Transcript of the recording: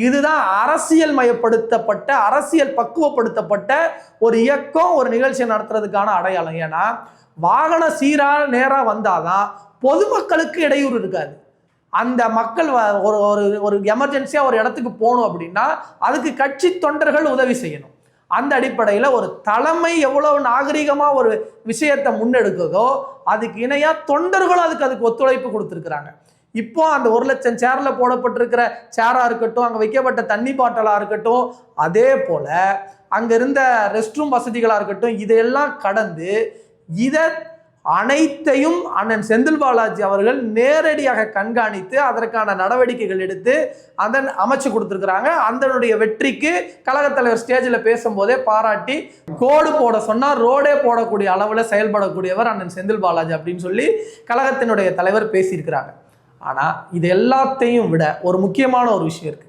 இதுதான் அரசியல் மயப்படுத்தப்பட்ட, அரசியல் பக்குவப்படுத்தப்பட்ட ஒரு இயக்கம் ஒரு நிகழ்ச்சியை நடத்துறதுக்கான அடையாளம். ஏன்னா வாகன சீரா நேரா வந்தாதான் பொதுமக்களுக்கு இடையூறு இருக்காது. அந்த மக்கள் ஒரு ஒரு ஒரு எமர்ஜென்சியா ஒரு இடத்துக்கு போகணும் அப்படின்னா அதுக்கு கட்சி தொண்டர்கள் உதவி செய்யணும். அந்த அடிப்படையில் ஒரு தலைமை எவ்வளவு நாகரிகமா ஒரு விஷயத்தை முன்னெடுக்குதோ அதுக்கு இணையா தொண்டர்களும் அதுக்கு ஒத்துழைப்பு கொடுத்துருக்குறாங்க. இப்போ அந்த 1 லட்சம் சேர்ல போடப்பட்டிருக்கிற சேரா இருக்கட்டும், அங்க வைக்கப்பட்ட தண்ணி பாட்டலா இருக்கட்டும், அதே போல அங்க இருந்த ரெஸ்ட் ரூம் வசதிகளா இருக்கட்டும், இதையெல்லாம் கடந்து இதை அனைத்தையும் அண்ணன் செந்தில் பாலாஜி அவர்கள் நேரடியாக கண்காணித்து அதற்கான நடவடிக்கைகள் எடுத்து அதன் அமைச்சு கொடுத்துருக்குறாங்க. அதனுடைய வெற்றிக்கு கழகத் தலைவர் ஸ்டேஜில் பேசும்போதே பாராட்டி கோடு போட சொன்னால் ரோடே போடக்கூடிய அளவில் செயல்படக்கூடியவர் அண்ணன் செந்தில் பாலாஜி அப்படின்னு சொல்லி கழகத்தினுடைய தலைவர் பேசியிருக்கிறாங்க. ஆனால் இது எல்லாத்தையும் விட ஒரு முக்கியமான ஒரு விஷயம் இருக்கு.